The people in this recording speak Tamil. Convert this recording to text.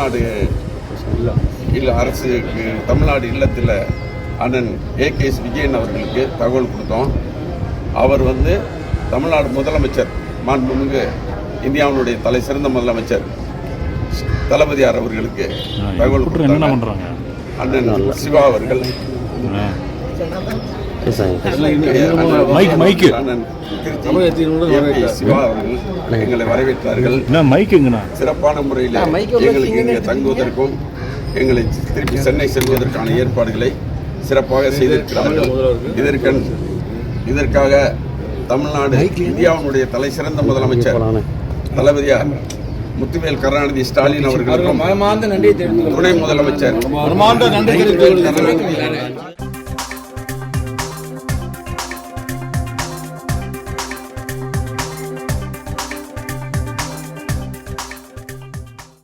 தமிழ்நாடு அரசுக்கு தமிழ்நாடு இல்லத்தில் அண்ணன் ஏகேஎஸ் விஜயன் அவர்களுக்கு தகவல் கொடுத்தோம். அவர் தமிழ்நாடு முதலமைச்சர் மாண்புமிகு இந்தியாவினுடைய தலை சிறந்த முதலமைச்சர் தளபதியார் அவர்களுக்கு தகவல் கொடுத்தாங்க. அண்ணன் சிவா அவர்கள் சிவா அவர்கள் எங்களை வரவேற்றார்கள். சிறப்பான முறையில் எங்களுக்கு இங்கே தங்குவதற்கும் எங்களை திருப்பி சென்னை செல்வதற்கான ஏற்பாடுகளை சிறப்பாக செய்திருக்கிறார்கள். இதற்காக தமிழ்நாடு இந்தியாவினுடைய தலை சிறந்த முதலமைச்சர் தளபதியார் முத்துவேல் கருணாநிதி ஸ்டாலின் அவர்களுக்கும் துணை முதலமைச்சர்